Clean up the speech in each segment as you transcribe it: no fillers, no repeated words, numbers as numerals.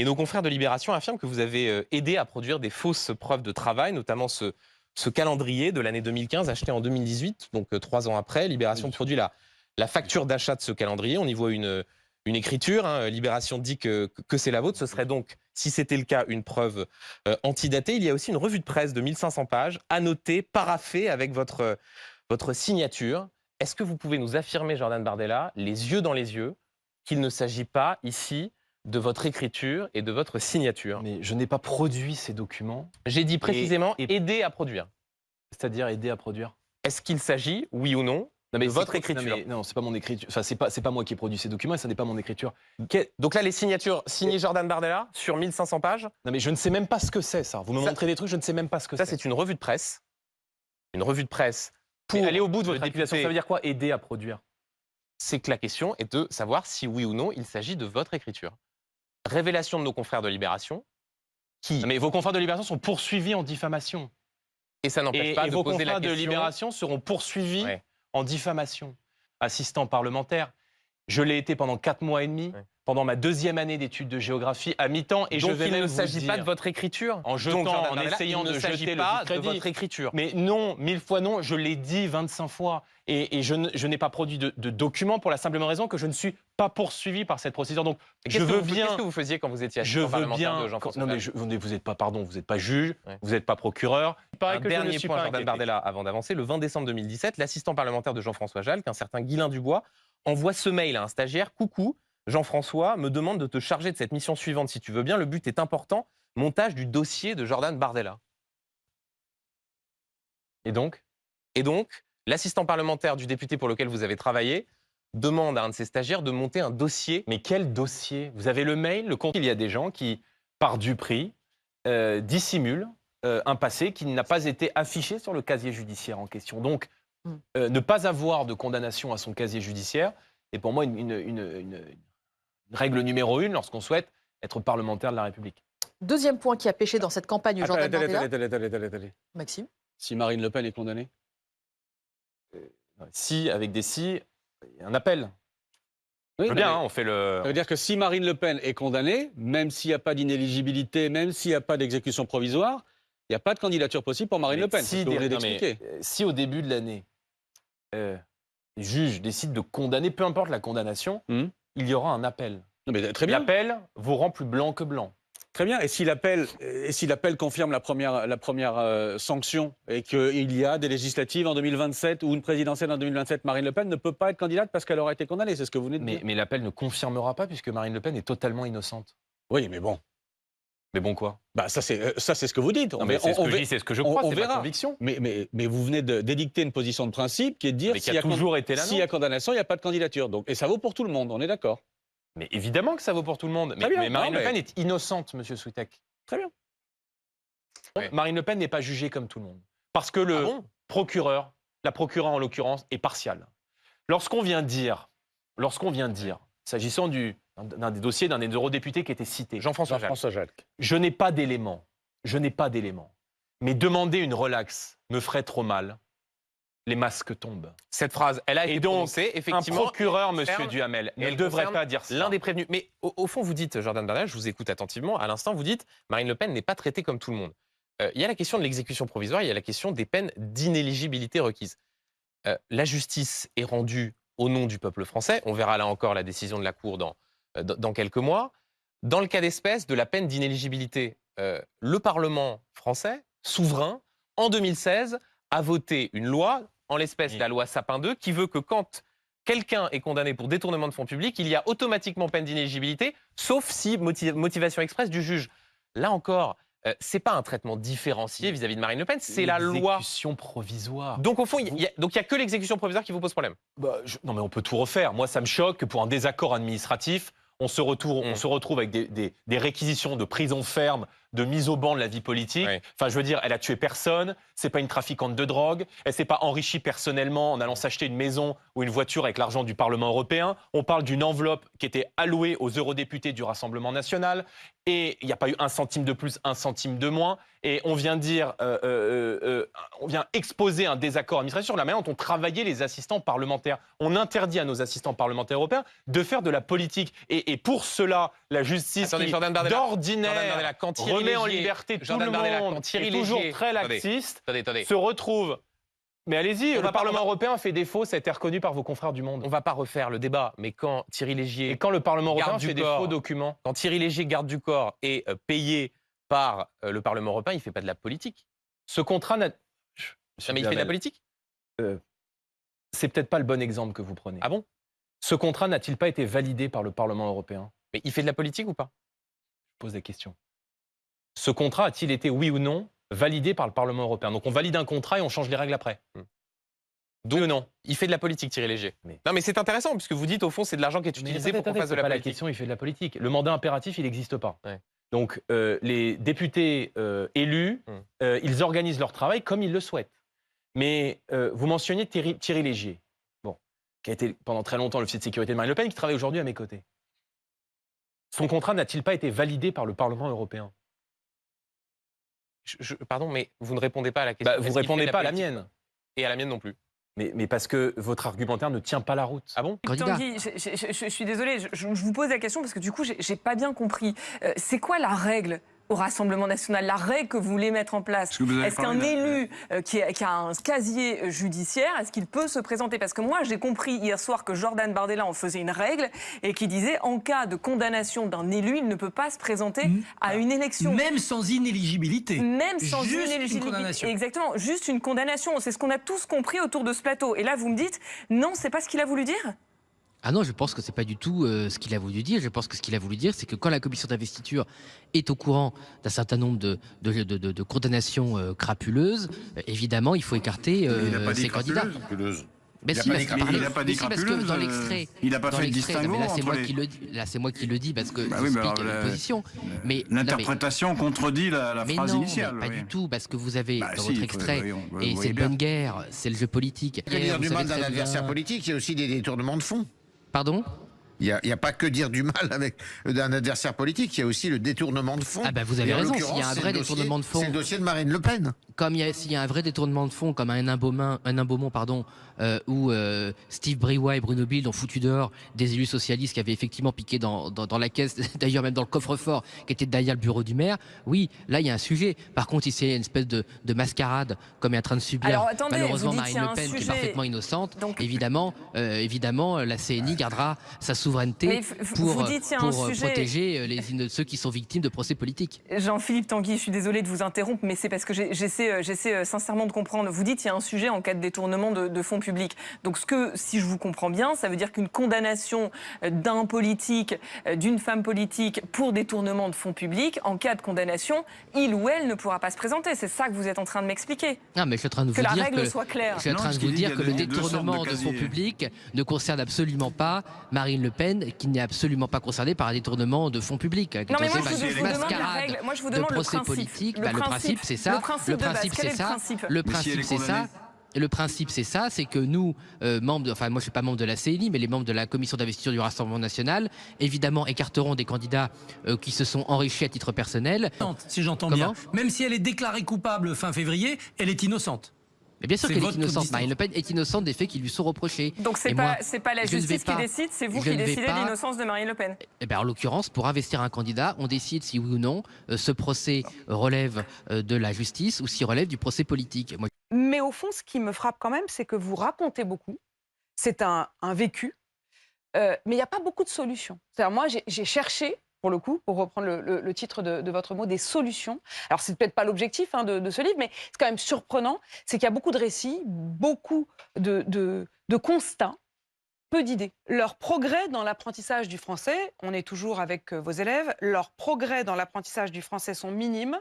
Et nos confrères de Libération affirment que vous avez aidé à produire des fausses preuves de travail, notamment ce calendrier de l'année 2015 acheté en 2018, donc 3 ans après. Libération produit la facture d'achat de ce calendrier. On y voit une écriture. Libération dit que c'est la vôtre. Ce serait donc, si c'était le cas, une preuve antidatée. Il y a aussi une revue de presse de 1500 pages, annotée, paraphée avec votre signature. Est-ce que vous pouvez nous affirmer, Jordan Bardella, les yeux dans les yeux, qu'il ne s'agit pas ici de votre écriture et de votre signature? Mais je n'ai pas produit ces documents. J'ai dit précisément aider à produire. C'est-à-dire aider à produire. Est-ce qu'il s'agit, oui ou non, de votre écriture? Non, c'est pas mon écriture. Enfin, c'est pas moi qui ai produit ces documents et ça n'est pas mon écriture. Donc là, les signatures signées Jordan Bardella sur 1500 pages. Non, mais je ne sais même pas ce que c'est, ça. Vous me montrez des trucs, je ne sais même pas ce que c'est. Ça, c'est une revue de presse. Une revue de presse pour aller au bout de votre député. accusation. Ça veut dire quoi, aider à produire? C'est que la question est de savoir si oui ou non il s'agit de votre écriture. Révélation de nos confrères de Libération qui... Mais vos confrères de Libération sont poursuivis en diffamation. Et ça n'empêche pas de vos poser la confrères question... de Libération seront poursuivis en diffamation. Assistant parlementaire, je l'ai été pendant 4 mois et demi, pendant ma 2e année d'études de géographie, à mi-temps. Et donc je vais il même ne vous s'agit dire, pas de votre écriture. en jetant, en essayant de jeter pas le de votre écriture. Mais non, 1000 fois non, je l'ai dit 25 fois. Et je n'ai pas produit de documents pour la simple raison que je ne suis pas poursuivi par cette procédure. Donc, je veux bien... Qu'est-ce que vous faisiez quand vous étiez assistant parlementaire de Jean-François? Non, mais vous n'êtes pas, pardon, vous n'êtes pas juge, vous n'êtes pas procureur. Un dernier point, Jordan Bardella, avant d'avancer. Le 20 décembre 2017, l'assistant parlementaire de Jean-François Jalc, un certain Guylain Dubois, envoie ce mail à un stagiaire. Coucou, Jean-François me demande de te charger de cette mission suivante si tu veux bien. Le but est important. Montage du dossier de Jordan Bardella. Et donc, l'assistant parlementaire du député pour lequel vous avez travaillé demande à un de ses stagiaires de monter un dossier. Mais quel dossier? Vous avez le mail, le compte. Il y a des gens qui, par duprie, dissimulent un passé qui n'a pas été affiché sur le casier judiciaire en question. Donc, ne pas avoir de condamnation à son casier judiciaire est pour moi une règle numéro 1 lorsqu'on souhaite être parlementaire de la République. Deuxième point qui a pêché dans cette campagne Jordan Bardella. Attendez. Maxime. Si Marine Le Pen est condamnée? Si, avec des si, un appel. Oui, Bien, on fait le... Ça veut dire que si Marine Le Pen est condamnée, même s'il n'y a pas d'inéligibilité, même s'il n'y a pas d'exécution provisoire, il n'y a pas de candidature possible pour Marine Le Pen. Si, si au début de l'année, les juges décident de condamner, peu importe la condamnation, il y aura un appel. Non, mais très bien. L'appel vous rend plus blanc que blanc. Très bien. Et si l'appel confirme la première sanction et qu'il y a des législatives en 2027 ou une présidentielle en 2027, Marine Le Pen ne peut pas être candidate parce qu'elle aura été condamnée. C'est ce que vous venez de dire. Mais l'appel ne confirmera pas puisque Marine Le Pen est totalement innocente. Oui, mais bon. Mais bon quoi? Bah ça c'est ce que vous dites. C'est ce que je dis, c'est ce que je crois, c'est ma conviction. Mais vous venez d'édicter une position de principe qui est de dire s'il y a toujours été là. S'il y a condamnation, il n'y a pas de candidature. Donc, et ça vaut pour tout le monde, on est d'accord. Mais évidemment que ça vaut pour tout le monde. Mais Marine Le Pen est innocente, monsieur Switek. Très bien. Marine Le Pen n'est pas jugée comme tout le monde. Parce que le procureur, la procureure en l'occurrence, est partiale. Lorsqu'on vient dire, s'agissant d'un des dossiers d'un des eurodéputés qui était cité, Jean-François Jalc. Je n'ai pas d'éléments. Mais demander une relaxe me ferait trop mal. Les masques tombent. Cette phrase, elle a été prononcée, effectivement. Un procureur, monsieur Duhamel, ne devrait pas dire ça. L'un des prévenus. Mais au fond, vous dites, Jordan Bardella, je vous écoute attentivement, à l'instant, vous dites, Marine Le Pen n'est pas traitée comme tout le monde. Il y a la question de l'exécution provisoire, il y a la question des peines d'inéligibilité requises. La justice est rendue au nom du peuple français. On verra là encore la décision de la Cour dans quelques mois. Dans le cas d'espèce de la peine d'inéligibilité, le Parlement français, souverain, en 2016, a voté une loi, en l'espèce la loi Sapin 2, qui veut que quand quelqu'un est condamné pour détournement de fonds publics, il y a automatiquement peine d'inéligibilité, sauf si motivation expresse du juge. Là encore, c'est pas un traitement différencié vis-à-vis de Marine Le Pen, c'est la loi. L'exécution provisoire. Donc au fond, il y a que l'exécution provisoire qui vous pose problème. Non mais on peut tout refaire. Moi, ça me choque que pour un désaccord administratif, on se retrouve avec des réquisitions de prison ferme de mise au banc de la vie politique. Oui. Enfin, je veux dire, elle a tué personne, c'est pas une trafiquante de drogue, elle s'est pas enrichie personnellement en allant s'acheter une maison ou une voiture avec l'argent du Parlement européen. On parle d'une enveloppe qui était allouée aux eurodéputés du Rassemblement national et il n'y a pas eu un centime de plus, un centime de moins. Et on vient dire, on vient exposer un désaccord administratif sur la manière dont on travaillait les assistants parlementaires. On interdit à nos assistants parlementaires européens de faire de la politique. Et pour cela, la justice Attendez, Jordan Bardella, d'ordinaire quand Thierry remet en Léger- liberté tout Jordan le Bardella, monde, quand Thierry est toujours Léger- très Attendez, laxiste, attendez. se retrouve. Mais allez-y, On le va pas- Parlement européen fait défaut, ça a été reconnu par vos confrères du Monde. On va pas refaire le débat, mais quand Thierry Léger... Et quand le Parlement européen Garde du fait des corps. faux documents, Quand Thierry Léger, garde du corps, est payé par le Parlement européen, il ne fait pas de la politique. ce contrat n'a... Non, mais il fait de la politique. C'est peut-être pas le bon exemple que vous prenez. Ah bon? Ce contrat n'a-t-il pas été validé par le Parlement européen? Mais il fait de la politique ou pas? Je pose des questions. Ce contrat a-t-il été, oui ou non, validé par le Parlement européen? Donc on valide un contrat et on change les règles après. Oui ou non? Il fait de la politique, Thierry Léger. Non, mais c'est intéressant, puisque vous dites, au fond, c'est de l'argent qui est utilisé pour qu'on fasse de la pas la politique. question, il fait de la politique. Le mandat impératif, il n'existe pas. Ouais. Donc les députés élus, ils organisent leur travail comme ils le souhaitent. Mais vous mentionniez Thierry Léger, qui a été pendant très longtemps l'officier de sécurité de Marine Le Pen, qui travaille aujourd'hui à mes côtés. Son contrat n'a-t-il pas été validé par le Parlement européen? Pardon, mais vous ne répondez pas à la question. Vous Est-ce ne qu'il fait répondez de pas à la politique? mienne. Et à la mienne non plus. Mais parce que votre argumentaire ne tient pas la route. Ah bon? Candidat. Tanguy, je suis désolée, je vous pose la question parce que du coup, j'ai pas bien compris. C'est quoi la règle au Rassemblement national, la règle que vous voulez mettre en place? Est-ce qu'un élu qui a un casier judiciaire, est-ce qu'il peut se présenter? Parce que moi, j'ai compris hier soir que Jordan Bardella en faisait une règle et qui disait en cas de condamnation d'un élu, il ne peut pas se présenter à une élection. Même sans inéligibilité. Même sans Juste inéligibilité. une condamnation. Exactement, juste une condamnation. C'est ce qu'on a tous compris autour de ce plateau. Et là, vous me dites, non, c'est pas ce qu'il a voulu dire? Ah non, je pense que c'est pas du tout ce qu'il a voulu dire. Je pense que ce qu'il a voulu dire, c'est que quand la commission d'investiture est au courant d'un certain nombre de condamnations crapuleuses, évidemment, il faut écarter ces candidats. Mais si, parce que dans l'extrait, il n'a pas fait le distinguo. Mais là, c'est entre moi les... qui le dis. Là, c'est moi qui le dis parce que Bah oui, j'explique les positions. Mais l'interprétation contredit la phrase initiale. Mais pas du tout, parce que vous avez dans si, votre extrait, et vous c'est voyez bonne guerre, c'est le jeu politique. Il y a dire du mal d'un adversaire politique, il y a aussi des détournements de fonds. Pardon? Il n'y a pas que dire du mal d'un adversaire politique, il y a aussi le détournement de fonds. Ah ben vous avez raison, s'il y a un vrai détournement de fonds. C'est le dossier de Marine Le Pen. Comme s'il y a un vrai détournement de fonds, comme un Hénin Beaumont, où Steve Briouat et Bruno Bilde ont foutu dehors des élus socialistes qui avaient effectivement piqué dans la caisse, d'ailleurs même dans le coffre-fort qui était derrière le bureau du maire, oui, là il y a un sujet. Par contre, si c'est une espèce de mascarade, comme est en train de subir alors, attendez, malheureusement vous dites Marine Le Pen, qui est parfaitement innocente, donc, évidemment, la CNI gardera sa souveraineté pour protéger ceux qui sont victimes de procès politiques. Jean-Philippe Tanguy, je suis désolée de vous interrompre, mais c'est parce que j'essaie sincèrement de comprendre. Vous dites qu'il y a un sujet en cas de détournement de fonds publics. Donc si je vous comprends bien, ça veut dire qu'une condamnation d'un politique, d'une femme politique pour détournement de fonds publics, en cas de condamnation, il ou elle ne pourra pas se présenter. C'est ça que vous êtes en train de m'expliquer. Non, mais je suis en train de vous dire la règle soit claire. Je suis en train de vous dire que le détournement de fonds publics ne concerne absolument pas Marine LePen, qui n'est absolument pas concernée par un détournement de fonds publics. Non, mais moi, je vous demande la règle. Moi, je vous demande le principe. Politique, le principe, c'est ça. Le principe, c'est ça. Le principe, c'est ça. Le principe, c'est ça, c'est que nous, membres, enfin moi je suis pas membre de la CNI, mais les membres de la commission d'investiture du Rassemblement national, évidemment écarteront des candidats qui se sont enrichis à titre personnel. Si j'entends bien, même si elle est déclarée coupable fin février, elle est innocente. Mais bien sûr qu'elle est innocente. Marine Le Pen est innocente des faits qui lui sont reprochés. Donc c'est pas la justice qui décide, c'est vous qui décidez de l'innocence de Marine Le Pen. Eh bien, en l'occurrence, pour investir un candidat, on décide si oui ou non ce procès relève de la justice ou s'il relève du procès politique. Mais au fond, ce qui me frappe quand même, c'est que vous racontez beaucoup. C'est un vécu, mais il n'y a pas beaucoup de solutions. C'est-à-dire, moi, j'ai cherché, pour le coup, pour reprendre le titre de votre mot, des solutions. Alors, c'est peut-être pas l'objectif de ce livre, mais c'est quand même surprenant. C'est qu'il y a beaucoup de récits, beaucoup de constats, peu d'idées. Leur progrès dans l'apprentissage du français, on est toujours avec vos élèves, leurs progrès dans l'apprentissage du français sont minimes,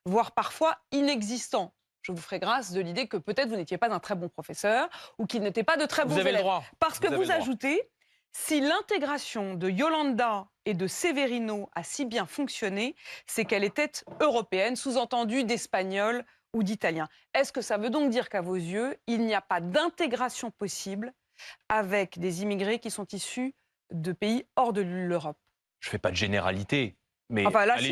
voire parfois inexistants. Je vous ferai grâce de l'idée que peut-être vous n'étiez pas un très bon professeur ou qu'il n'était pas de très bons élèves. Vous avez le droit. Parce que vous ajoutez, Si l'intégration de Yolanda et de Severino a si bien fonctionné, c'est qu'elle était européenne, sous-entendu d'espagnol ou d'italien. Est-ce que ça veut donc dire qu'à vos yeux, il n'y a pas d'intégration possible avec des immigrés qui sont issus de pays hors de l'Europe? Je ne fais pas de généralité, mais Enfin, là, à si,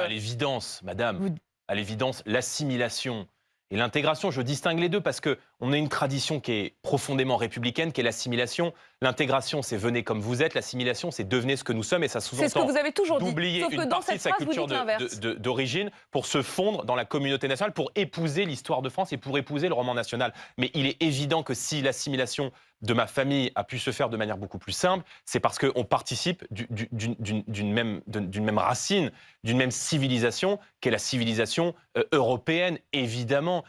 l'évidence, madame, à l'évidence, l'assimilation et l'intégration, je distingue les deux parce qu'on a une tradition qui est profondément républicaine, qui est l'assimilation. L'intégration, c'est venez comme vous êtes. L'assimilation, c'est devenez ce que nous sommes. Et ça c'est ce que sous-entend vous avez toujours dit. d'oublier Sauf que une dans partie de cette sa phrase, vous culture dites l'inverse. d'origine pour se fondre dans la communauté nationale, pour épouser l'histoire de France et pour épouser le roman national. Mais il est évident que si l'assimilation de ma famille a pu se faire de manière beaucoup plus simple, c'est parce qu'on participe d'une même racine, d'une même civilisation, qu'est la civilisation européenne, évidemment.